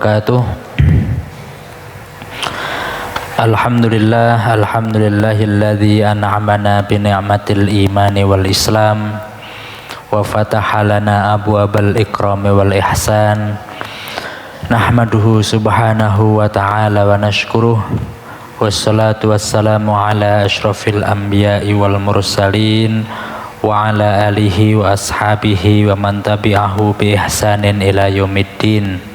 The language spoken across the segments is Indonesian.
wabarakatuh. Alhamdulillahilladzi an'amana bi ni'matil imani wal islam wa fataha lana abwabal ikrami wal ihsan. Nahmaduhu subhanahu wa ta'ala wa nashkuruh. Wassalatu wassalamu ala asyrafil anbiya'i wal mursalin wa ala alihi wa ashabihi wa man tabi'ahu bi ihsanin ila yaumiddin.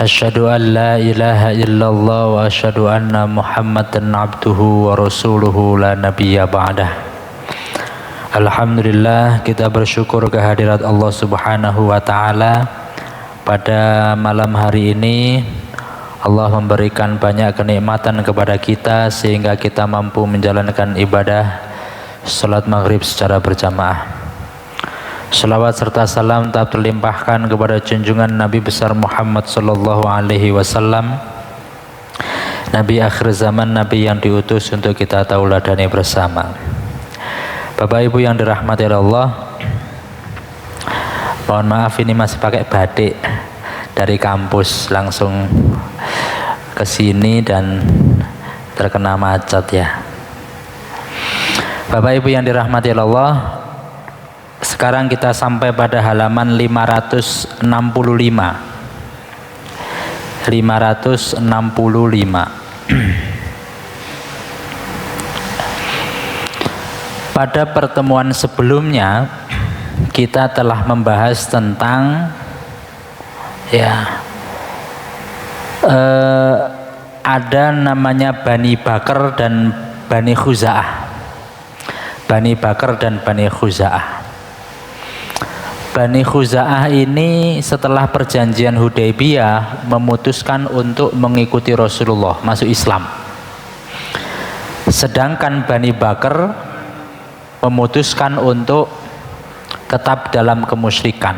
Asyhadu an la ilaha illallah wa asyhadu anna Muhammadan abduhu wa rasuluhu la nabiyya ba'dah. Alhamdulillah, kita bersyukur kehadirat Allah Subhanahu wa taala. Pada malam hari ini Allah memberikan banyak kenikmatan kepada kita sehingga kita mampu menjalankan ibadah salat maghrib secara berjamaah. Salawat serta salam tak terlimpahkan kepada junjungan Nabi besar Muhammad sallallahu alaihi wasallam, Nabi akhir zaman, Nabi yang diutus untuk kita tauladani bersama. Bapak Ibu yang dirahmati Allah, mohon maaf ini masih pakai batik dari kampus langsung ke sini dan terkena macet ya. Bapak Ibu yang dirahmati Allah, sekarang kita sampai pada halaman 565. Pada pertemuan sebelumnya kita telah membahas tentang ada namanya Bani Bakar dan Bani Khuza'ah. Bani Bakar dan Bani Khuza'ah. Bani Khuza'ah ini setelah perjanjian Hudaybiyah memutuskan untuk mengikuti Rasulullah, masuk Islam. Sedangkan Bani Bakar memutuskan untuk tetap dalam kemusyrikan.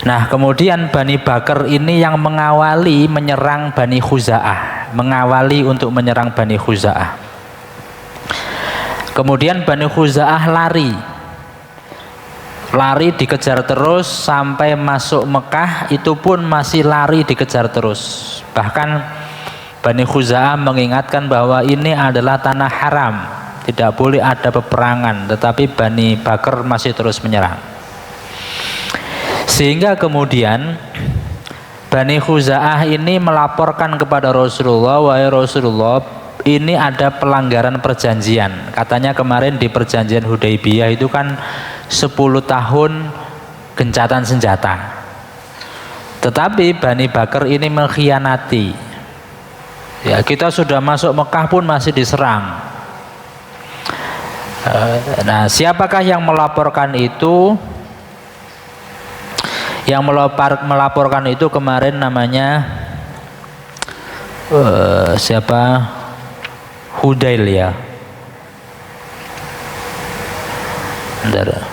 Nah, kemudian Bani Bakar ini yang mengawali menyerang Bani Khuza'ah, mengawali untuk menyerang Bani Khuza'ah. Kemudian Bani Khuza'ah lari dikejar terus sampai masuk Mekah, itu pun masih lari dikejar terus. Bahkan Bani Khuza'ah mengingatkan bahwa ini adalah tanah haram, tidak boleh ada peperangan, tetapi Bani Bakar masih terus menyerang. Sehingga kemudian Bani Khuza'ah ini melaporkan kepada Rasulullah, wahai Rasulullah, ini ada pelanggaran perjanjian. Katanya kemarin di perjanjian Hudaybiyah itu kan 10 tahun gencatan senjata, tetapi Bani Bakar ini mengkhianati. Ya, kita sudah masuk Mekah pun masih diserang. Nah, siapakah yang melaporkan itu? Yang melaporkan itu kemarin namanya siapa? Hudail ya. Bentar.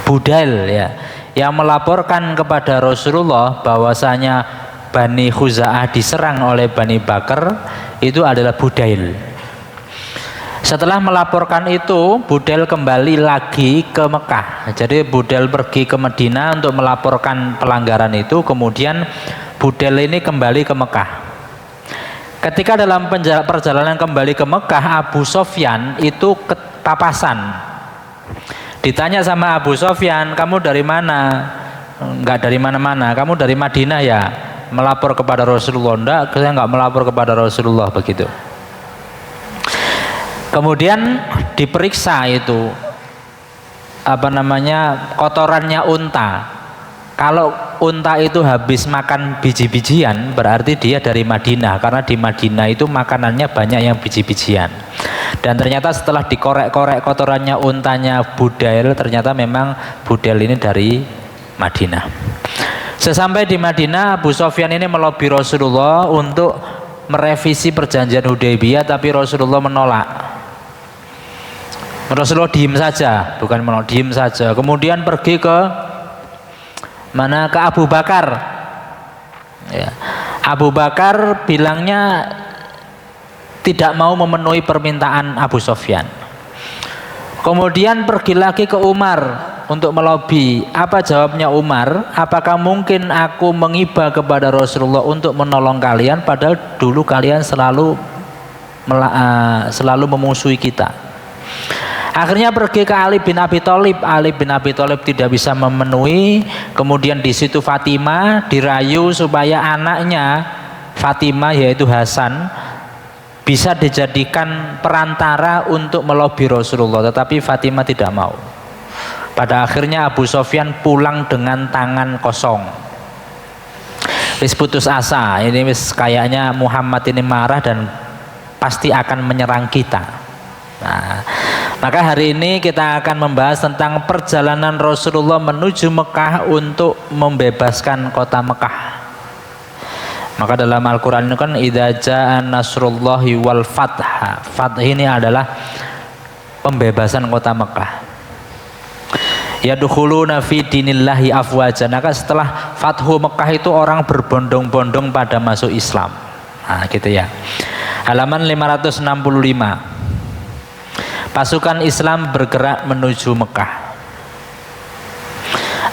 Budail ya, yang melaporkan kepada Rasulullah bahwasanya Bani Khuza'ah diserang oleh Bani Bakar itu adalah Budail. Setelah melaporkan itu, Budail kembali lagi ke Mekah. Jadi Budail pergi ke Madinah untuk melaporkan pelanggaran itu. Kemudian Budail ini kembali ke Mekah. Ketika dalam perjalanan kembali ke Mekah, Abu Sofyan itu kepapasan. Ditanya sama Abu Sofyan, kamu dari mana? Enggak dari mana-mana, kamu dari Madinah ya? Melapor kepada Rasulullah? Enggak, saya enggak melapor kepada Rasulullah, begitu. Kemudian diperiksa itu kotorannya unta. Kalau unta itu habis makan biji-bijian berarti dia dari Madinah, karena di Madinah itu makanannya banyak yang biji-bijian. Dan ternyata setelah dikorek-korek kotorannya untanya Budail, ternyata memang Budail ini dari Madinah. Sesampai di Madinah, Abu Sofyan ini melobi Rasulullah untuk merevisi perjanjian Hudaybiyah, tapi Rasulullah menolak. Rasulullah diem saja, bukan menolak, diem saja. Kemudian pergi ke mana? Ke Abu Bakar. Ya. Abu Bakar bilangnya tidak mau memenuhi permintaan Abu Sofyan. Kemudian pergi lagi ke Umar untuk melobi. Apa jawabnya Umar? Apakah mungkin aku mengiba kepada Rasulullah untuk menolong kalian, padahal dulu kalian selalu memusuhi kita. Akhirnya pergi ke Ali bin Abi Thalib. Ali bin Abi Thalib tidak bisa memenuhi. Kemudian di situ Fatimah dirayu supaya anaknya Fatimah yaitu Hasan bisa dijadikan perantara untuk melobi Rasulullah, tetapi Fatimah tidak mau. Pada akhirnya Abu Sofyan pulang dengan tangan kosong. Wis putus asa, ini wis kayaknya Muhammad ini marah dan pasti akan menyerang kita. Nah, maka hari ini kita akan membahas tentang perjalanan Rasulullah menuju Mekah untuk membebaskan kota Mekah. Maka dalam Al-Quran itu kan idza jaa nasrullahi wal fath. Fath ini adalah pembebasan kota Mekah. Yadkhuluna fi dinillahi afwajan. Maka setelah Fathu Mekah itu orang berbondong-bondong pada masuk Islam. Nah, gitu ya. Halaman 565. Pasukan Islam bergerak menuju Mekah.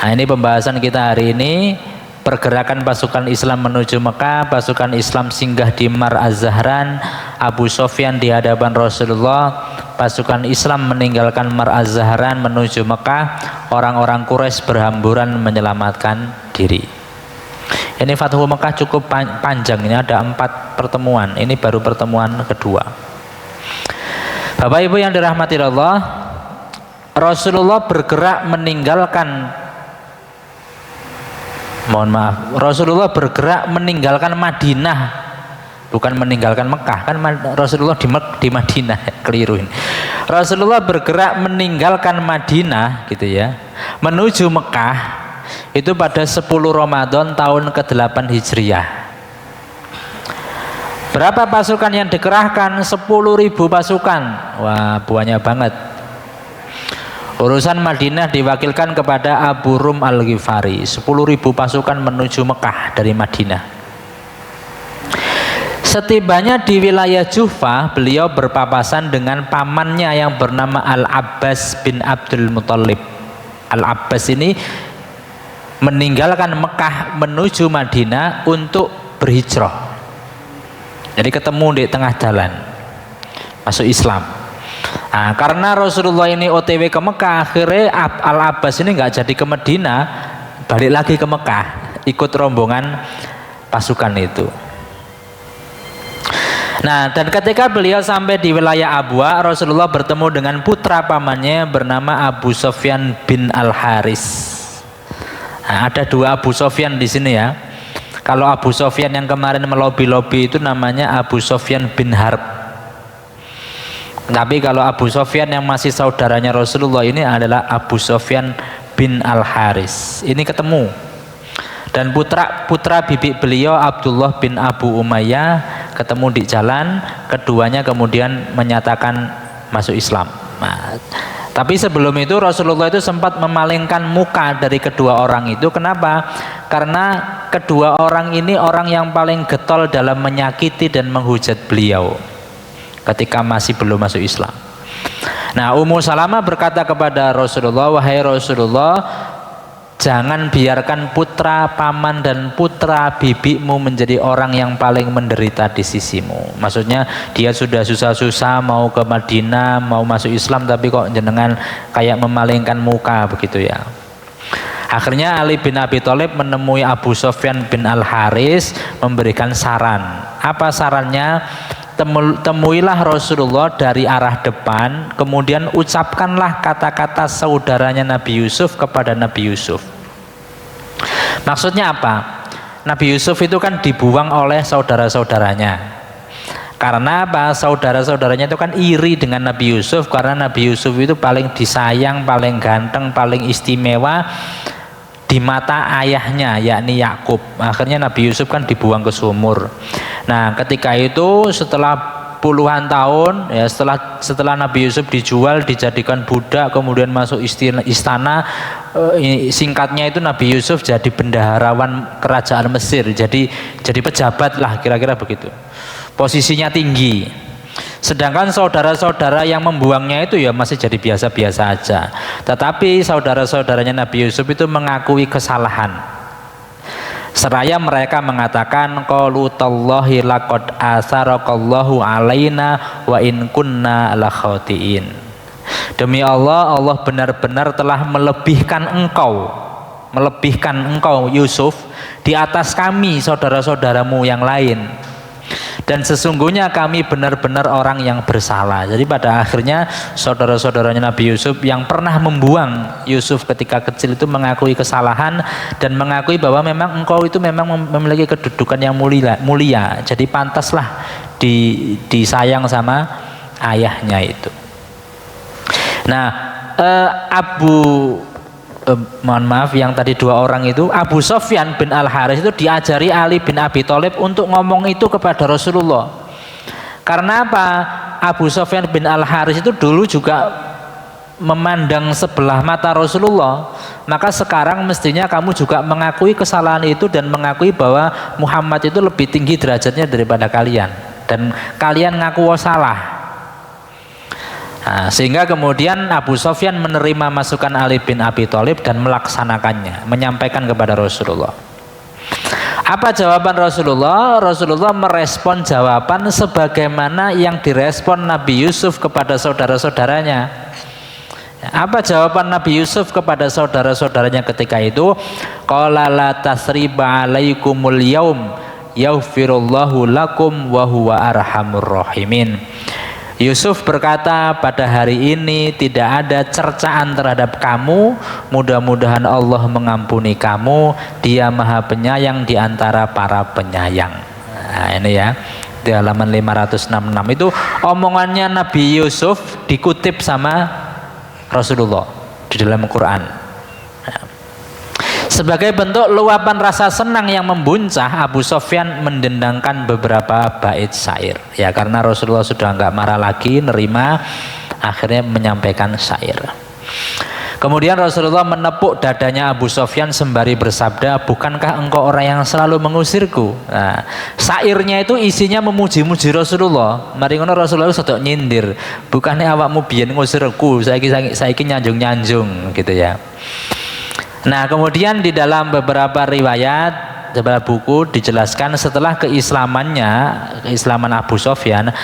Nah, ini pembahasan kita hari ini. Pergerakan pasukan Islam menuju Mekah, pasukan Islam singgah di Mar Az-Zahran, Abu Sofyan di hadapan Rasulullah, pasukan Islam meninggalkan Mar Az-Zahran menuju Mekah, orang-orang Quraisy berhamburan menyelamatkan diri. Ini Fathu Mekah cukup panjang, ini ada 4 pertemuan, ini baru pertemuan kedua. Bapak Ibu yang dirahmati Allah, Rasulullah bergerak meninggalkan Rasulullah bergerak meninggalkan Madinah, bukan meninggalkan Mekah, kan Rasulullah di Madinah, keliruin. Rasulullah bergerak meninggalkan Madinah gitu ya, menuju Mekah itu pada 10 Ramadan tahun ke-8 Hijriah. Berapa pasukan yang dikerahkan? 10.000 pasukan. Wah, banyak banget. Urusan Madinah diwakilkan kepada Abu Rum Al-Ghifari. 10.000 pasukan menuju Mekah dari Madinah. Setibanya di wilayah Juhfah, beliau berpapasan dengan pamannya yang bernama Al-Abbas bin Abdul Muthalib. Al-Abbas ini meninggalkan Mekah menuju Madinah untuk berhijrah. Jadi ketemu di tengah jalan, masuk Islam. Nah, karena Rasulullah ini OTW ke Mekah, akhirnya Al-Abbas ini nggak jadi ke Madinah, balik lagi ke Mekah, ikut rombongan pasukan itu. Nah, dan ketika beliau sampai di wilayah Abwa, Rasulullah bertemu dengan putra pamannya bernama Abu Sofyan bin Al-Haris. Nah, ada 2 Abu Sofyan di sini ya. Kalau Abu Sofyan yang kemarin melobi-lobi itu namanya Abu Sofyan bin Harb. Tapi kalau Abu Sofyan yang masih saudaranya Rasulullah ini adalah Abu Sofyan bin Al-Haris. Ini ketemu. Dan putra bibi beliau Abdullah bin Abu Umayyah ketemu di jalan. Keduanya kemudian menyatakan masuk Islam. Nah, tapi sebelum itu Rasulullah itu sempat memalingkan muka dari kedua orang itu. Kenapa? Karena kedua orang ini orang yang paling getol dalam menyakiti dan menghujat beliau ketika masih belum masuk Islam. Nah, Ummu Salamah berkata kepada Rasulullah, wahai Rasulullah, jangan biarkan putra paman dan putra bibimu menjadi orang yang paling menderita di sisimu. Maksudnya dia sudah susah-susah mau ke Madinah, mau masuk Islam, tapi kok jenengan kayak memalingkan muka begitu ya. Akhirnya Ali bin Abi Thalib menemui Abu Sofyan bin Al-Haris, memberikan saran. Apa sarannya? Temuilah Rasulullah dari arah depan, kemudian ucapkanlah kata-kata saudaranya Nabi Yusuf kepada Nabi Yusuf. Maksudnya apa? Nabi Yusuf itu kan dibuang oleh saudara-saudaranya. Karena apa? Saudara-saudaranya itu kan iri dengan Nabi Yusuf, karena Nabi Yusuf itu paling disayang, paling ganteng, paling istimewa di mata ayahnya, yakni Yakub. Akhirnya Nabi Yusuf kan dibuang ke sumur. Nah, ketika itu setelah puluhan tahun ya, setelah Nabi Yusuf dijual, dijadikan budak, kemudian masuk istana, singkatnya itu Nabi Yusuf jadi bendaharawan kerajaan Mesir, jadi pejabat lah, kira-kira begitu. Posisinya tinggi. Sedangkan saudara-saudara yang membuangnya itu ya masih jadi biasa-biasa aja. Tetapi saudara-saudaranya Nabi Yusuf itu mengakui kesalahan. Seraya mereka mengatakan qalu tallahi laqad asarakallahu alaina wa in kunna la khatiin. Demi Allah, Allah benar-benar telah melebihkan engkau Yusuf di atas kami saudara-saudaramu yang lain. Dan sesungguhnya kami benar-benar orang yang bersalah. Jadi pada akhirnya saudara-saudaranya Nabi Yusuf yang pernah membuang Yusuf ketika kecil itu mengakui kesalahan dan mengakui bahwa memang engkau itu memang memiliki kedudukan yang mulia. Jadi pantaslah disayang sama ayahnya itu. Nah, mohon maaf yang tadi dua orang itu, Abu Sofyan bin Al-Haris itu diajari Ali bin Abi Thalib untuk ngomong itu kepada Rasulullah. Karena apa? Abu Sofyan bin Al-Haris itu dulu juga memandang sebelah mata Rasulullah. Maka sekarang mestinya kamu juga mengakui kesalahan itu dan mengakui bahwa Muhammad itu lebih tinggi derajatnya daripada kalian dan kalian ngaku salah. Nah, sehingga kemudian Abu Sofyan menerima masukan Ali bin Abi Thalib dan melaksanakannya, menyampaikan kepada Rasulullah. Apa jawaban Rasulullah? Rasulullah merespon jawaban sebagaimana yang direspon Nabi Yusuf kepada saudara-saudaranya. Apa jawaban Nabi Yusuf kepada saudara-saudaranya ketika itu? Qala la tasriba alaikumul yaum yaghfirullahu lakum wa huwa arhamur rahimin. Yusuf berkata, pada hari ini tidak ada cercaan terhadap kamu, mudah-mudahan Allah mengampuni kamu, Dia Maha Penyayang di antara para penyayang. Nah, ini ya, di halaman 566 itu omongannya Nabi Yusuf dikutip sama Rasulullah di dalam Quran. Sebagai bentuk luapan rasa senang yang membuncah, Abu Sofyan mendendangkan beberapa bait syair. Ya, karena Rasulullah sudah enggak marah lagi, nerima, akhirnya menyampaikan syair. Kemudian Rasulullah menepuk dadanya Abu Sofyan sembari bersabda, bukankah engkau orang yang selalu mengusirku? Nah, syairnya itu isinya memuji-muji Rasulullah. Mari ngono Rasulullah sedok nyindir, bukannya awakmu biyen ngusirku, saiki nyanjung-nyanjung gitu ya. Nah, kemudian di dalam beberapa riwayat, beberapa buku dijelaskan setelah keislaman Abu Sofyan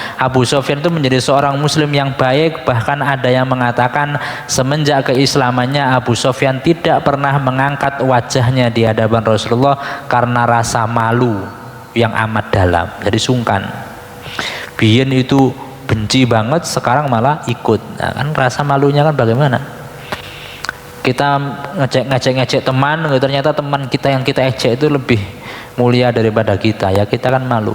itu menjadi seorang muslim yang baik. Bahkan ada yang mengatakan semenjak keislamannya Abu Sofyan tidak pernah mengangkat wajahnya di hadapan Rasulullah karena rasa malu yang amat dalam. Jadi sungkan. Biyen itu benci banget, sekarang malah ikut. Nah, kan rasa malunya kan bagaimana? Kita ngecek teman, ternyata teman kita yang kita ejek itu lebih mulia daripada kita, ya kita kan malu.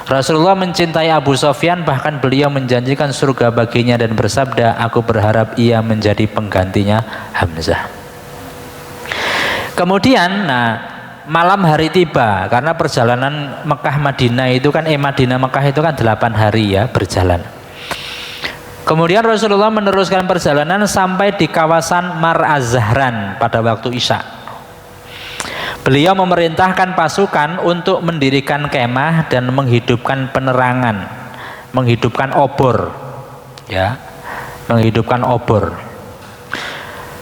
Rasulullah mencintai Abu Sofyan, bahkan beliau menjanjikan surga baginya dan bersabda, aku berharap ia menjadi penggantinya Hamzah. Kemudian malam hari tiba, karena perjalanan Mekah Madinah itu kan Madinah Mekah itu kan 8 hari ya berjalan. Kemudian Rasulullah meneruskan perjalanan sampai di kawasan Mar Az-Zahran pada waktu Isya. Beliau memerintahkan pasukan untuk mendirikan kemah dan menghidupkan penerangan, menghidupkan obor, ya, menghidupkan obor.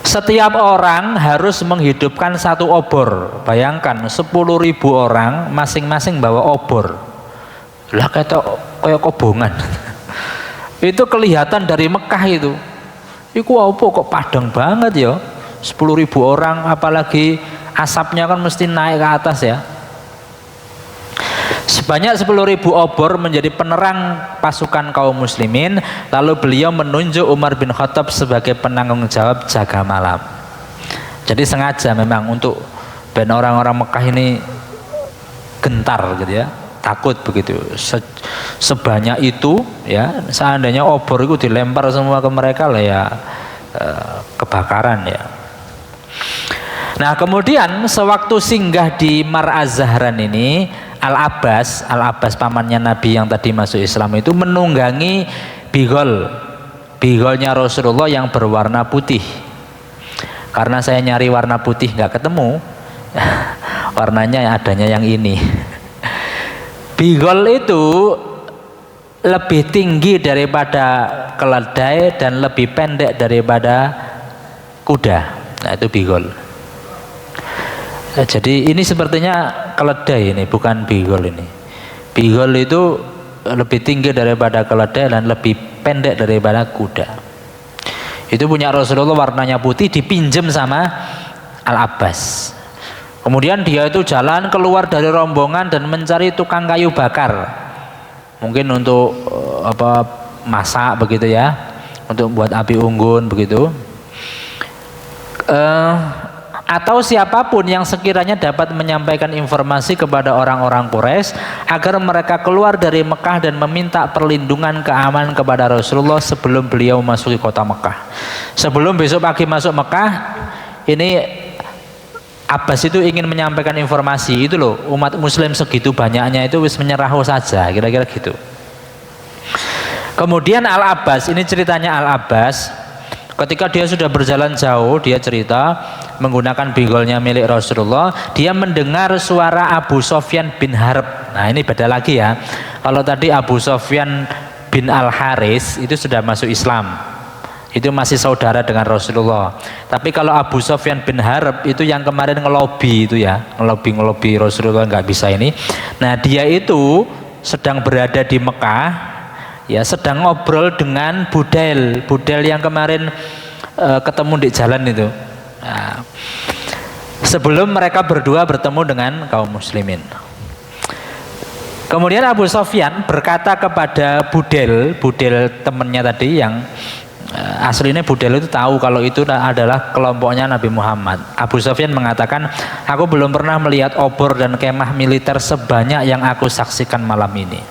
Setiap orang harus menghidupkan satu obor. Bayangkan 10.000 orang masing-masing bawa obor. Lah kayak kobongan. Itu kelihatan dari Mekah itu. Iku apa kok padang banget ya. 10.000 orang, apalagi asapnya kan mesti naik ke atas ya. Sebanyak 10.000 obor menjadi penerang pasukan kaum muslimin. Lalu beliau menunjuk Umar bin Khattab sebagai penanggung jawab jaga malam. Jadi sengaja memang untuk ben orang-orang Mekah ini gentar gitu ya, takut begitu. Sebanyak itu ya, seandainya obor itu dilempar semua ke mereka lah ya, kebakaran ya. Nah, kemudian sewaktu singgah di Mar Az-Zahran ini, Al-Abbas pamannya Nabi yang tadi masuk Islam itu menunggangi bigolnya Rasulullah yang berwarna putih. Karena saya nyari warna putih nggak ketemu, warnanya adanya yang ini. Bigol itu lebih tinggi daripada keledai dan lebih pendek daripada kuda. Nah, itu bigol. Nah, jadi ini sepertinya keledai ini, bukan bigol ini. Bigol itu lebih tinggi daripada keledai dan lebih pendek daripada kuda. Itu punya Rasulullah, warnanya putih, dipinjam sama Al-Abbas. Kemudian dia itu jalan keluar dari rombongan dan mencari tukang kayu bakar, mungkin untuk masak begitu ya, untuk buat api unggun begitu, atau siapapun yang sekiranya dapat menyampaikan informasi kepada orang-orang Quraisy agar mereka keluar dari Mekah dan meminta perlindungan keamanan kepada Rasulullah sebelum beliau memasuki kota Mekah. Sebelum besok pagi masuk Mekah, ini Abbas itu ingin menyampaikan informasi itu loh, umat muslim segitu banyaknya itu wis menyerah saja, kira-kira gitu. Kemudian Al-Abbas, ini ceritanya Al-Abbas, ketika dia sudah berjalan jauh, dia cerita menggunakan bigolnya milik Rasulullah, dia mendengar suara Abu Sofyan bin Harb. Nah, ini beda lagi ya. Kalau tadi Abu Sofyan bin Al-Haris itu sudah masuk Islam, itu masih saudara dengan Rasulullah. Tapi kalau Abu Sofyan bin Harb itu yang kemarin ngelobi itu ya, ngelobi Rasulullah nggak bisa ini. Nah, dia itu sedang berada di Mekah, ya, sedang ngobrol dengan Budail yang kemarin ketemu di jalan itu. Nah, sebelum mereka berdua bertemu dengan kaum muslimin. Kemudian Abu Sofyan berkata kepada Budail temannya tadi yang aslinya Budail itu tahu kalau itu adalah kelompoknya Nabi Muhammad. Abu Sofyan mengatakan, aku belum pernah melihat obor dan kemah militer sebanyak yang aku saksikan malam ini.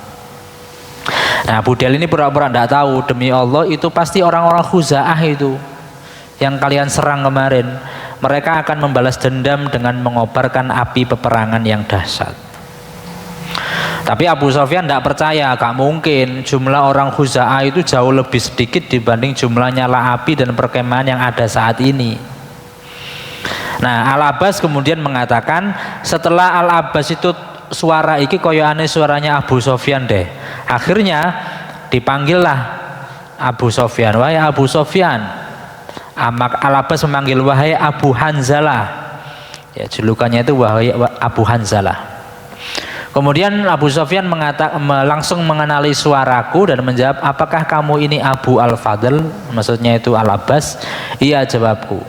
Nah, Budail ini pura-pura tidak tahu, demi Allah itu pasti orang-orang Khuza'ah itu yang kalian serang kemarin. Mereka akan membalas dendam dengan mengobarkan api peperangan yang dahsyat. Tapi Abu Sofyan tidak percaya, gak mungkin, jumlah orang Khuza'ah itu jauh lebih sedikit dibanding jumlah nyala api dan perkemahan yang ada saat ini. Nah, Al-Abbas kemudian mengatakan, setelah Al-Abbas itu suara iki koyo aneh suaranya Abu Sofyan deh. Akhirnya dipanggillah Abu Sofyan, wahai Abu Sofyan. Al-Abbas memanggil, wahai Abu Hanzalah. Ya, julukannya itu wahai Abu Hanzalah. Kemudian Abu Sofyan langsung mengenali suaraku dan menjawab, apakah kamu ini Abu Al-Fadl? Maksudnya itu Al-Abbas. Iya, jawabku.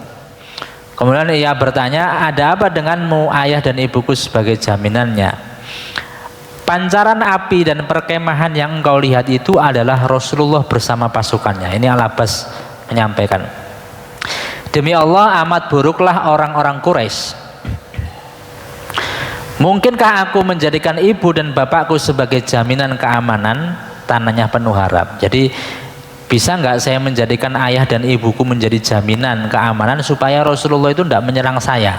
Kemudian ia bertanya, ada apa denganmu ayah dan ibuku sebagai jaminannya? Pancaran api dan perkemahan yang engkau lihat itu adalah Rasulullah bersama pasukannya. Ini Al-Abbas menyampaikan. Demi Allah, amat buruklah orang-orang Quraisy. Mungkinkah aku menjadikan ibu dan bapakku sebagai jaminan keamanan? Tanyanya penuh harap. Jadi bisa nggak saya menjadikan ayah dan ibuku menjadi jaminan keamanan supaya Rasulullah itu tidak menyerang saya?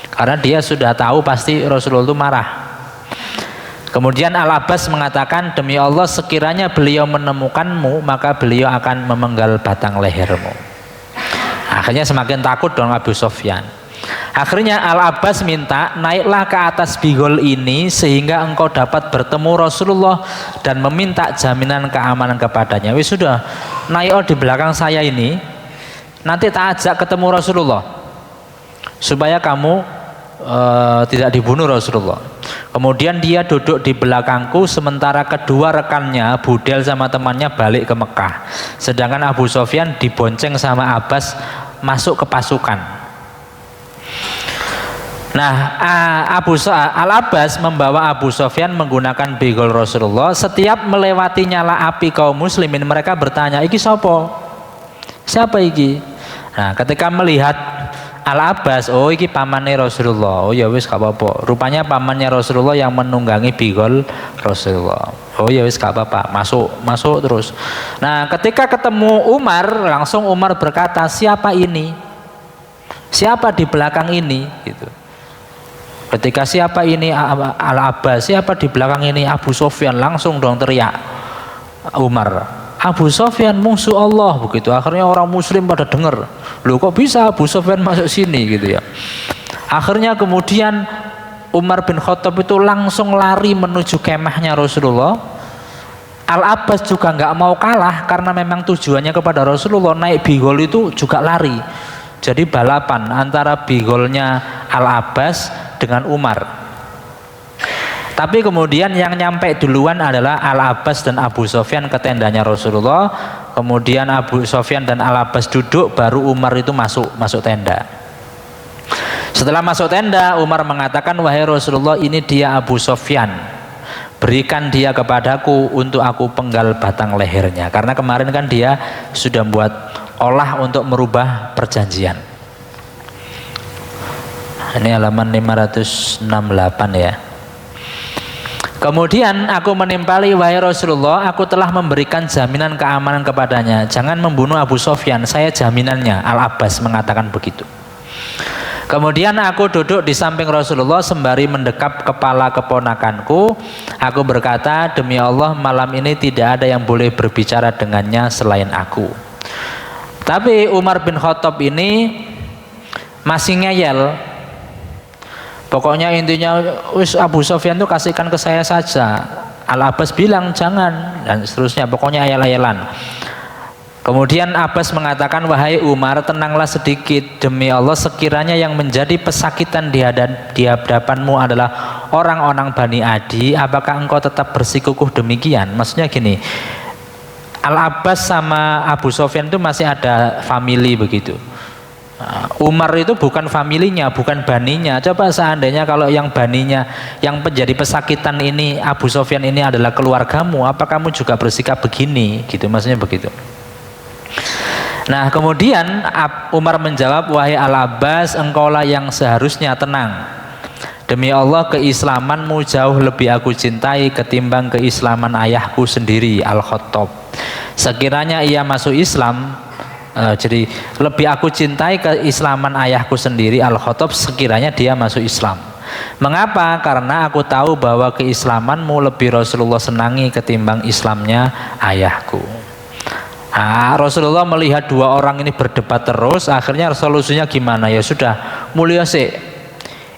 Karena dia sudah tahu pasti Rasulullah itu marah. Kemudian Al-Abbas mengatakan, demi Allah sekiranya beliau menemukanmu maka beliau akan memenggal batang lehermu. Akhirnya semakin takut dong Abu Sofyan. Akhirnya Al-Abbas minta, naiklah ke atas bigol ini sehingga engkau dapat bertemu Rasulullah dan meminta jaminan keamanan kepadanya. Wis sudah, naik di belakang saya ini, nanti tak ajak ketemu Rasulullah supaya kamu tidak dibunuh Rasulullah. Kemudian dia duduk di belakangku sementara kedua rekannya Budail sama temannya balik ke Mekah. Sedangkan Abu Sofyan dibonceng sama Abbas masuk ke pasukan. Nah, Al-Abbas membawa Abu Sofyan menggunakan bigol Rasulullah. Setiap melewati nyala api kaum muslimin, mereka bertanya, iki sopo? Siapa iki? Nah, ketika melihat Al-Abbas, oh iki pamannya Rasulullah. Oh ya wis gak apa-apa. Rupanya pamannya Rasulullah yang menunggangi bigol Rasulullah. Oh ya wis gak apa-apa. Masuk terus. Nah, ketika ketemu Umar, langsung Umar berkata, siapa ini? Siapa di belakang ini? Gitu. Ketika siapa ini Al-Abbas, siapa di belakang ini Abu Sofyan, langsung dong teriak Umar, Abu Sofyan musuh Allah, begitu. Akhirnya orang muslim pada dengar, loh kok bisa Abu Sofyan masuk sini gitu ya. Akhirnya kemudian Umar bin Khattab itu langsung lari menuju kemahnya Rasulullah. Al-Abbas juga nggak mau kalah karena memang tujuannya kepada Rasulullah. Naik bigol itu juga lari. Jadi balapan antara bigolnya Al-Abbas dengan Umar. Tapi kemudian yang nyampe duluan adalah Al-Abbas dan Abu Sofyan ke tendanya Rasulullah. Kemudian Abu Sofyan dan Al-Abbas duduk, baru Umar itu masuk tenda. Setelah masuk tenda, Umar mengatakan, wahai Rasulullah, ini dia Abu Sofyan. Berikan dia kepadaku untuk aku penggal batang lehernya. Karena kemarin kan dia sudah buat olah untuk merubah perjanjian. Ini halaman 568 ya. Kemudian aku menimpali, wahai Rasulullah, aku telah memberikan jaminan keamanan kepadanya. Jangan membunuh Abu Sofyan, saya jaminannya. Al-Abbas mengatakan begitu. Kemudian aku duduk di samping Rasulullah sembari mendekap kepala keponakanku. Aku berkata, demi Allah malam ini tidak ada yang boleh berbicara dengannya selain aku. Tapi Umar bin Khattab ini masih ngeyel. Pokoknya intinya, Abu Sofyan itu kasihkan ke saya saja. Al-Abbas bilang jangan, dan seterusnya. Pokoknya ayel-ayelan. Kemudian Abbas mengatakan, wahai Umar, tenanglah sedikit. Demi Allah, sekiranya yang menjadi pesakitan di hadapanmu adalah orang-orang Bani Adi, apakah engkau tetap bersikukuh demikian? Maksudnya gini, Al-Abbas sama Abu Sofyan itu masih ada family begitu. Umar itu bukan familinya, bukan baninya. Coba seandainya kalau yang baninya, yang menjadi pesakitan ini, Abu Sofyan ini adalah keluargamu, apa kamu juga bersikap begini? Gitu, maksudnya begitu. Nah kemudian Umar menjawab, wahai Al-Abbas, engkaulah yang seharusnya tenang. Demi Allah, keislamanmu jauh lebih aku cintai ketimbang keislaman ayahku sendiri, Al-Khattab. Sekiranya ia masuk Islam, jadi lebih aku cintai keislaman ayahku sendiri, Al-Khattab, sekiranya dia masuk Islam. Mengapa? Karena aku tahu bahwa keislamanmu lebih Rasulullah senangi ketimbang Islamnya ayahku. Rasulullah melihat dua orang ini berdebat terus, akhirnya solusinya gimana? Ya sudah, mulia sih.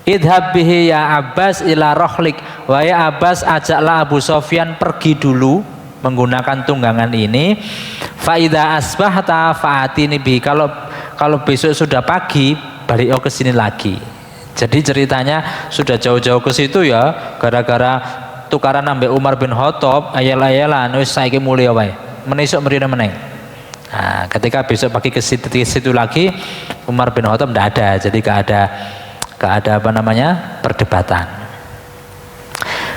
Idhab bihi ya Abbas ila rohlik. Wahai Abbas, ajaklah Abu Sofyan pergi dulu menggunakan tunggangan ini. Fa idza asbahta fa'atini bihi. Kalau besok sudah pagi, balik ke sini lagi. Jadi ceritanya sudah jauh-jauh ke situ ya, gara-gara tukaran ambek Umar bin Khattab, ayel-ayelan wis saiki mulia wae. Menisuk mrene meneng. Nah, ketika besok pagi ke situ lagi, Umar bin Khattab tidak ada, jadi gak ada apa namanya perdebatan.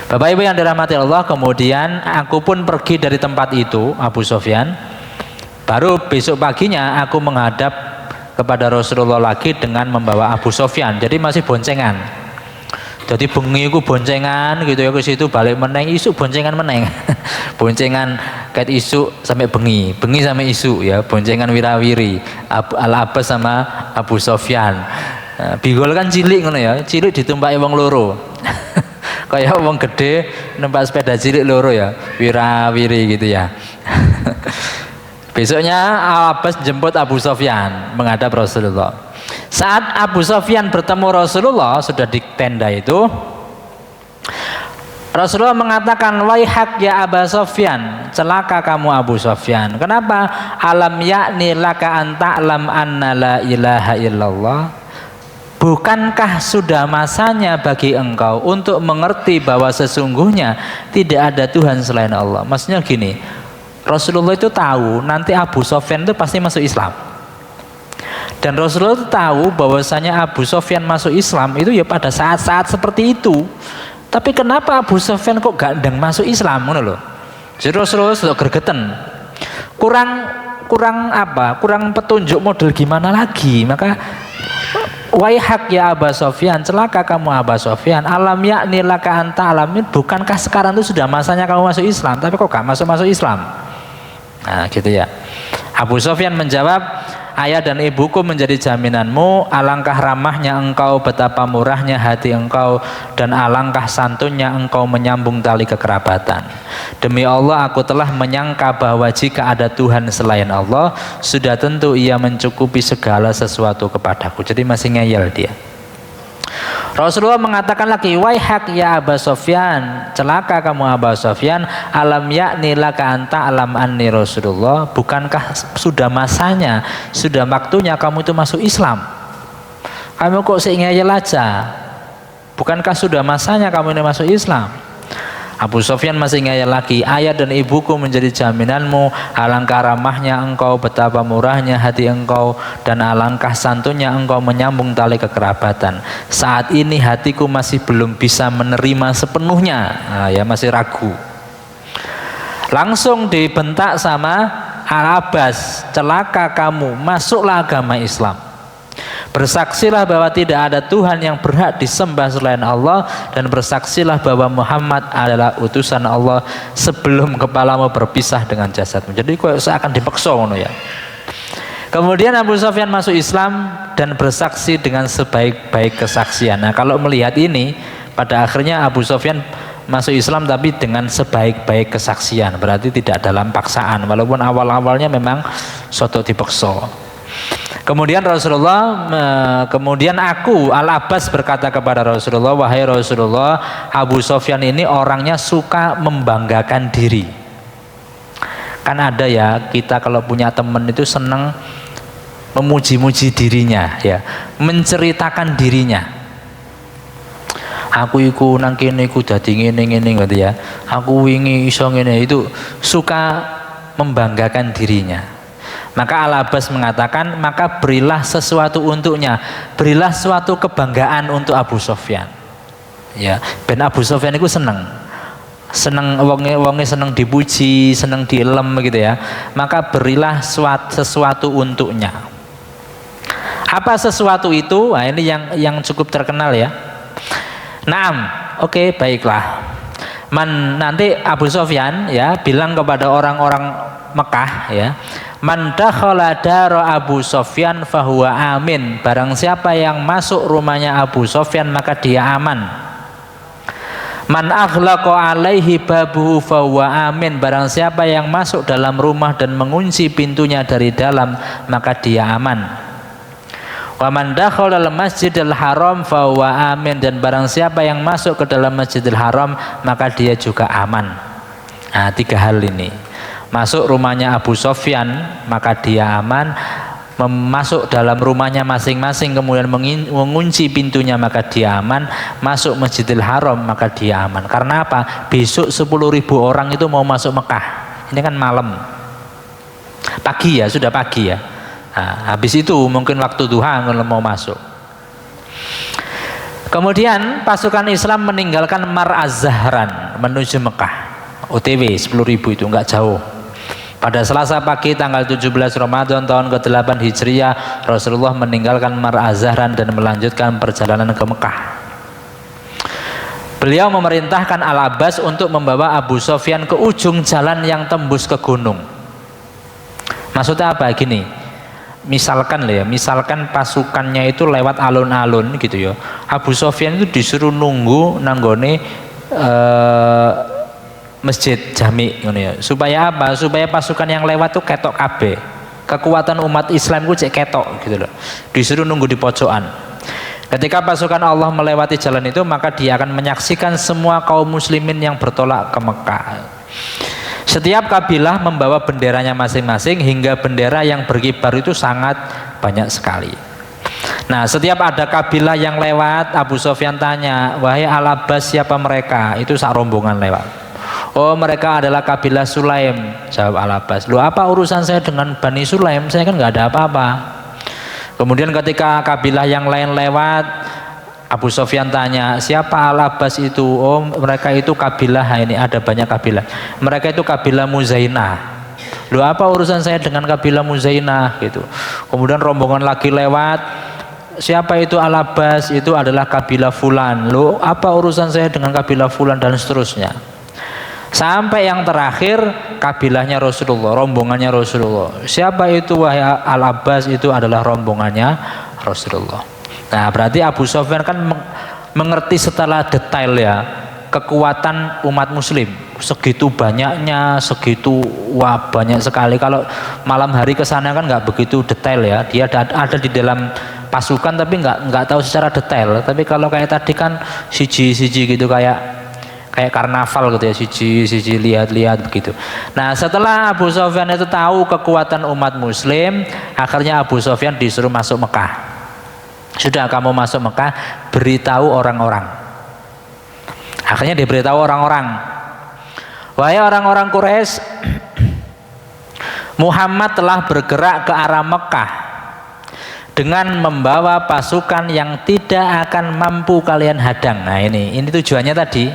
Bapak Ibu yang dirahmati Allah, kemudian aku pun pergi dari tempat itu, Abu Sofyan. Baru besok paginya aku menghadap kepada Rasulullah lagi dengan membawa Abu Sofyan. Jadi masih boncengan. Jadi bengi ku boncengan gitu ya, ke situ balik meneng, isu boncengan meneng. Boncengan kait isu sampai bengi sampai isu ya, boncengan wirawiri Al-Abbas sama Abu Sofyan. Bigol kan cilik ngono ya, cilik ditumpaki wong loro. Kayak wong gede numpak sepeda cilik loro ya, wirawiri gitu ya. Besoknya Al-Abbas jemput Abu Sofyan menghadap Rasulullah. Saat Abu Sofyan bertemu Rasulullah sudah di tenda itu, Rasulullah mengatakan, waihak ya Abu Sofyan, celaka kamu Abu Sofyan. Kenapa? Alam yakni laka an ta'lam anna la ilaha illallah. Bukankah sudah masanya bagi engkau untuk mengerti bahwa sesungguhnya tidak ada Tuhan selain Allah? Maksudnya gini, Rasulullah itu tahu nanti Abu Sofyan itu pasti masuk Islam. Dan Rasulullah itu tahu bahwasanya Abu Sofyan masuk Islam itu ya pada saat-saat seperti itu. Tapi kenapa Abu Sofyan kok gandeng masuk Islam, ngono loh. Jadi Rasulullah sudah gergeten. Kurang apa? Kurang petunjuk model gimana lagi? Maka waihak ya Abu Sofyan, celaka kamu Abu Sofyan. Alam yakni laka anta alamin, bukankah sekarang itu sudah masanya kamu masuk Islam, tapi kok gak masuk Islam? Nah, gitu ya. Abu Sofyan menjawab, ayah dan ibuku menjadi jaminanmu, alangkah ramahnya engkau, betapa murahnya hati engkau, dan alangkah santunnya engkau menyambung tali kekerabatan. Demi Allah, aku telah menyangka bahwa jika ada Tuhan selain Allah, sudah tentu ia mencukupi segala sesuatu kepadaku. Jadi masih ngeyel dia. Rasulullah mengatakan lagi, waihak ya Aba Sofyan, celaka kamu Aba Sofyan, alam yakni laka anta alam anni Rasulullah, bukankah sudah masanya, sudah waktunya kamu itu masuk Islam? Kamu kok seingayel aja? Bukankah sudah masanya kamu ini masuk Islam? Abu Sofyan masih ngayal lagi, ayah dan ibuku menjadi jaminanmu, alangkah ramahnya engkau, betapa murahnya hati engkau, dan alangkah santunnya engkau menyambung tali kekerabatan. Saat ini hatiku masih belum bisa menerima sepenuhnya, ya masih ragu. Langsung dibentak sama Al-Abbas, celaka kamu, masuklah agama Islam. Bersaksilah bahwa tidak ada Tuhan yang berhak disembah selain Allah, dan bersaksilah bahwa Muhammad adalah utusan Allah sebelum kepalamu berpisah dengan jasadmu. Jadi kok seakan dipaksa ngono ya. Kemudian Abu Sofyan masuk Islam dan bersaksi dengan sebaik-baik kesaksian. Nah, kalau melihat ini, pada akhirnya Abu Sofyan masuk Islam tapi dengan sebaik-baik kesaksian, berarti tidak dalam paksaan, walaupun awal-awalnya memang soto dipaksa. Kemudian kemudian aku Al-Abbas berkata kepada Rasulullah, wahai Rasulullah, Abu Sofyan ini orangnya suka membanggakan diri. Kan ada ya, kita kalau punya teman itu senang memuji-muji dirinya, ya, menceritakan dirinya. Aku iku nang kene iku dadi ngene-ngene gitu ya. Aku wingi iso ngene, itu suka membanggakan dirinya. Maka Al-Abbas mengatakan, maka berilah sesuatu untuknya, berilah suatu kebanggaan untuk Abu Sofyan. Ya, ben Abu Sofyan itu seneng wonge seneng dipuji, seneng dielem gitu ya. Maka berilah sesuatu untuknya. Apa sesuatu itu? Nah, ini yang cukup terkenal ya. Naam, oke, baiklah. Nanti Abu Sofyan ya bilang kepada orang-orang Mekah ya, man dakhala dara Abu Sofyan fahuwa amin, barang siapa yang masuk rumahnya Abu Sofyan maka dia aman. Man aghlaqa alaihi babuhu fahuwa amin, barang siapa yang masuk dalam rumah dan mengunci pintunya dari dalam maka dia aman. Wa man dakhala al masjidil haram fahuwa amin, dan barang siapa yang masuk ke dalam Masjidil Haram maka dia juga aman. Nah, 3 hal ini. Masuk rumahnya Abu Sofyan maka dia aman, masuk dalam rumahnya masing-masing kemudian mengunci pintunya maka dia aman, masuk Masjidil Haram maka dia aman. Karena apa? Besok 10.000 orang itu mau masuk Mekah. Ini kan malam, pagi ya, sudah pagi ya. Nah, habis itu mungkin waktu duha mau masuk. Kemudian pasukan Islam meninggalkan Mar Az-Zahran menuju Mekah. OTW 10.000 itu enggak jauh. Pada Selasa pagi tanggal 17 Ramadan tahun ke-8 Hijriah, Rasulullah meninggalkan Mar Az-Zahran dan melanjutkan perjalanan ke Mekah. Beliau memerintahkan Al-Abbas untuk membawa Abu Sofyan ke ujung jalan yang tembus ke gunung. Maksudnya apa? Gini, misalkan pasukannya itu lewat alun-alun gitu ya. Abu Sofyan itu disuruh nunggu nanggone masjid jami ya. Supaya apa? Supaya pasukan yang lewat tuh ketok kabeh. Kekuatan umat Islam ku cek ketok gitu loh. Disuruh nunggu di pojokan. Ketika pasukan Allah melewati jalan itu, maka dia akan menyaksikan semua kaum muslimin yang bertolak ke Mekah. Setiap kabilah membawa benderanya masing-masing, hingga bendera yang berkibar itu sangat banyak sekali. Nah, setiap ada kabilah yang lewat, Abu Sofyan tanya, wahai Al-Abbas, siapa mereka? Itu sak rombongan lewat. Oh, mereka adalah kabilah Sulaim, jawab Al-Abbas. Loh, apa urusan saya dengan Bani Sulaim? Saya kan nggak ada apa-apa. Kemudian ketika kabilah yang lain lewat, Abu Sofyan tanya, siapa Al-Abbas itu? Oh, mereka itu kabilah, ini ada banyak kabilah. Mereka itu kabilah Muzainah. Loh, apa urusan saya dengan kabilah Muzainah gitu. Kemudian rombongan lagi lewat, siapa itu Al-Abbas? Itu adalah kabilah Fulan. Loh, apa urusan saya dengan kabilah Fulan, dan seterusnya. Sampai yang terakhir kabilahnya Rasulullah, rombongannya Rasulullah. Siapa itu wahai Al-Abbas? Itu adalah rombongannya Rasulullah. Nah, berarti Abu Sofyan kan mengerti setelah detail ya kekuatan umat muslim. Segitu banyaknya, segitu banyak sekali. Kalau malam hari ke sana kan nggak begitu detail ya. Dia ada di dalam pasukan tapi nggak tahu secara detail. Tapi kalau kayak tadi kan siji-siji gitu, kayak karnaval gitu ya, siji lihat-lihat begitu. Nah, setelah Abu Sufyan itu tahu kekuatan umat muslim, akhirnya Abu Sufyan disuruh masuk Mekah. Sudah, kamu masuk Mekah, beritahu orang-orang. Akhirnya diberitahu orang-orang, wahai orang-orang Quraisy, Muhammad telah bergerak ke arah Mekah dengan membawa pasukan yang tidak akan mampu kalian hadang. Nah, ini tujuannya tadi,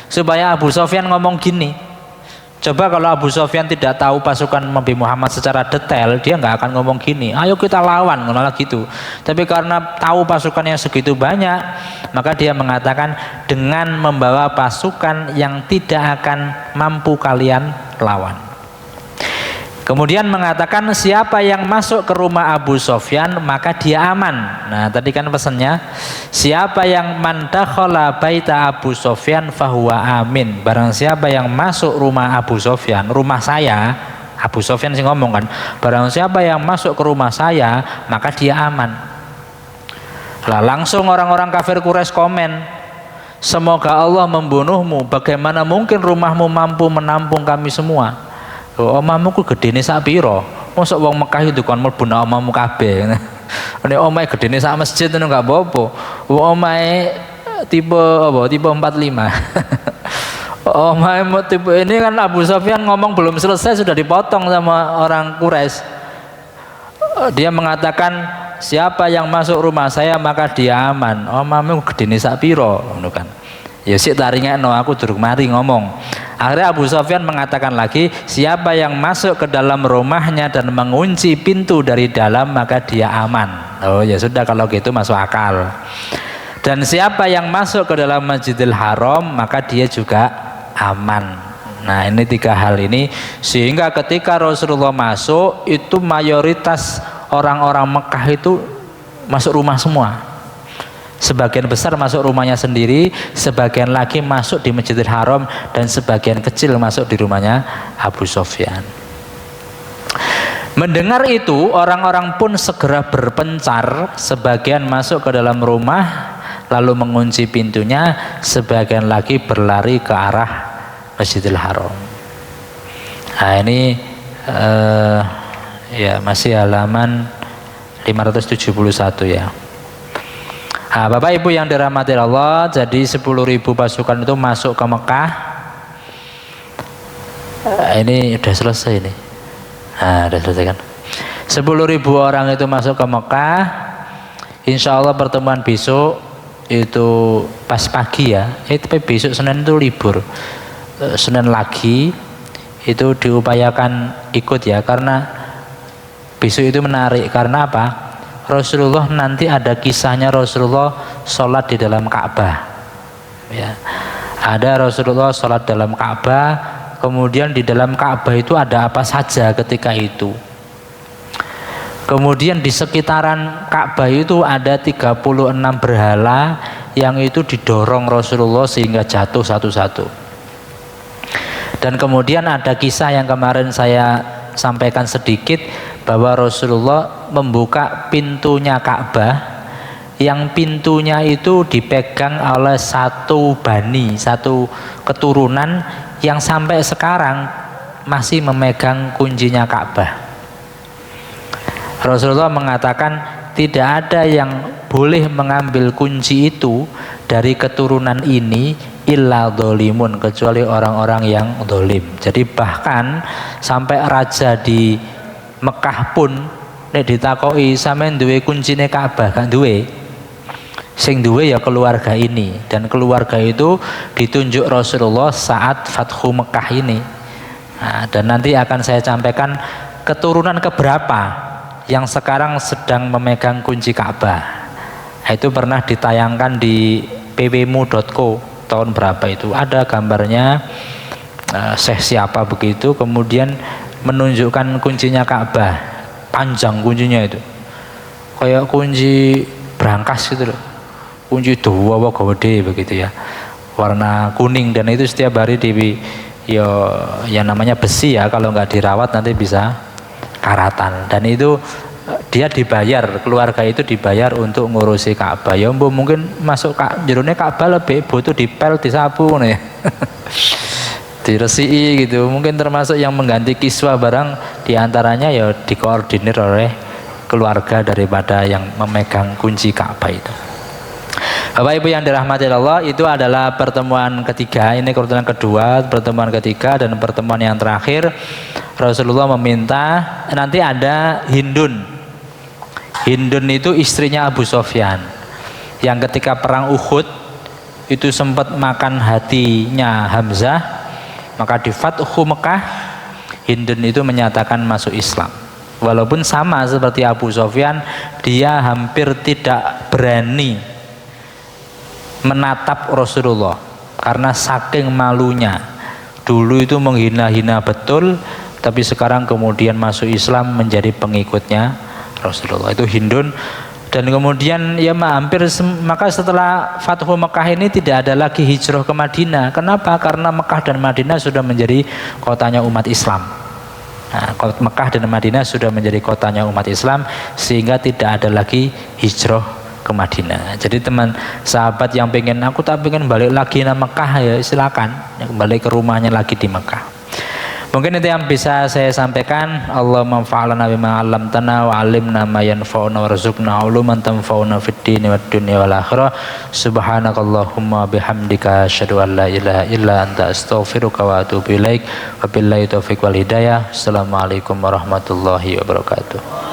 supaya Abu Sufyan ngomong gini. Coba kalau Abu Sufyan tidak tahu pasukan Nabi Muhammad secara detail, dia nggak akan ngomong gini, ayo kita lawan, ngono gitu. Tapi karena tahu pasukannya segitu banyak, maka dia mengatakan dengan membawa pasukan yang tidak akan mampu kalian lawan. Kemudian mengatakan siapa yang masuk ke rumah Abu Sufyan maka dia aman. Nah, tadi kan pesannya, siapa yang man dakhala baita Abu Sufyan fahuwa amin. Barang siapa yang masuk rumah Abu Sufyan, rumah saya, Abu Sufyan sih ngomong kan, barang siapa yang masuk ke rumah saya maka dia aman. Lah langsung orang-orang kafir Quraisy komen, semoga Allah membunuhmu, bagaimana mungkin rumahmu mampu menampung kami semua. Oh, omamu ku gedene sak pira? Mosok wong Mekah itu kon mlebu nang omamu kabeh. Nek omahe gedene sak masjid ngono gak apa-apa. Wong omahe tipe apa? Tipe 45. Omahe tipe ini kan Abu Sufyan ngomong belum selesai sudah dipotong sama orang Quraisy. Dia mengatakan siapa yang masuk rumah saya maka dia aman. Omamu gedene sak pira? Ngono kan. Ya sik taringekno aku durung mari ngomong. Akhirnya Abu Sufyan mengatakan lagi, siapa yang masuk ke dalam rumahnya dan mengunci pintu dari dalam maka dia aman. Oh ya sudah, kalau gitu masuk akal. Dan siapa yang masuk ke dalam Masjidil Haram maka dia juga aman. Nah, ini tiga hal ini, sehingga ketika Rasulullah masuk itu mayoritas orang-orang Mekah itu masuk rumah semua. Sebagian besar masuk rumahnya sendiri, sebagian lagi masuk di Masjidil Haram, dan sebagian kecil masuk di rumahnya Abu Sufyan. Mendengar itu orang-orang pun segera berpencar, sebagian masuk ke dalam rumah lalu mengunci pintunya, sebagian lagi berlari ke arah Masjidil Haram. Nah, ini ya masih halaman 571 ya. Nah, Bapak Ibu yang dirahmati Allah, jadi 10.000 pasukan itu masuk ke Mekah. Ini udah selesai ini. Nah, udah selesai kan? 10.000 orang itu masuk ke Mekah. Insya Allah pertemuan besok itu pas pagi ya. Tapi besok Senin itu libur. Senin lagi itu diupayakan ikut ya, karena besok itu menarik. Karena apa? Rasulullah nanti ada kisahnya Rasulullah sholat di dalam Ka'bah ya. Ada Rasulullah sholat dalam Ka'bah, kemudian di dalam Ka'bah itu ada apa saja ketika itu. Kemudian di sekitaran Ka'bah itu ada 36 berhala yang itu didorong Rasulullah sehingga jatuh satu-satu. Dan kemudian ada kisah yang kemarin saya sampaikan sedikit, bahwa Rasulullah membuka pintunya Ka'bah, yang pintunya itu dipegang oleh satu bani, satu keturunan yang sampai sekarang masih memegang kuncinya Ka'bah. Rasulullah mengatakan tidak ada yang boleh mengambil kunci itu dari keturunan ini illa dzalimun, kecuali orang-orang yang zalim. Jadi bahkan sampai raja di Mekah pun nek ditakoki sampean duwe kuncine Ka'bah kan duwe, sing duwe ya keluarga ini, dan keluarga itu ditunjuk Rasulullah saat Fathu Mekah ini. Nah, dan nanti akan saya sampaikan keturunan keberapa yang sekarang sedang memegang kunci Ka'bah. Nah, itu pernah ditayangkan di pwmu.co tahun berapa itu, ada gambarnya Syekh siapa begitu, kemudian menunjukkan kuncinya Ka'bah, panjang kuncinya itu kayak kunci brankas gitu loh, kunci dua gede begitu ya, warna kuning, dan itu setiap hari di yang namanya besi ya, kalau nggak dirawat nanti bisa karatan, dan itu dia dibayar, keluarga itu dibayar untuk ngurusi Ka'bah. Ya mungkin masuk jerone Ka'bah lebih butuh dipel, disapu nih. Diresiki gitu. Mungkin termasuk yang mengganti kiswah barang diantaranya ya dikoordinir oleh keluarga daripada yang memegang kunci Ka'bah itu. Bapak Ibu yang dirahmati Allah, itu adalah pertemuan ketiga. Ini pertemuan kedua, pertemuan ketiga, dan pertemuan yang terakhir Rasulullah meminta nanti ada Hindun. Hindun itu istrinya Abu Sofyan yang ketika perang Uhud itu sempat makan hatinya Hamzah, maka di Fathu Mekah Hindun itu menyatakan masuk Islam. Walaupun sama seperti Abu Sofyan, dia hampir tidak berani menatap Rasulullah karena saking malunya. Dulu itu menghina-hina betul, tapi sekarang kemudian masuk Islam menjadi pengikutnya Rasulullah. Itu Hindun. Dan kemudian ya maka setelah Fathu Mekah ini tidak ada lagi hijrah ke Madinah. Kenapa? Karena Mekah dan Madinah sudah menjadi kotanya umat Islam. Nah, Mekah dan Madinah sudah menjadi kotanya umat Islam, sehingga tidak ada lagi hijrah ke Madinah. Jadi teman sahabat yang pengen, aku tak pengen balik lagi ke Mekah, ya silakan, kembali ke rumahnya lagi di Mekah. Mungkin itu yang bisa saya sampaikan. Allah manfa'alana bima 'allamtana wa 'allimna ma yanfa'una warzuqna 'uluman tanfa'una fid dini wad dunya wal akhirah. Subhanakallahumma bihamdika asyhadu an la ilaha illa anta astaghfiruka wa atubu ilaik. Wabillahi taufiq wal hidayah. Assalamualaikum warahmatullahi wabarakatuh.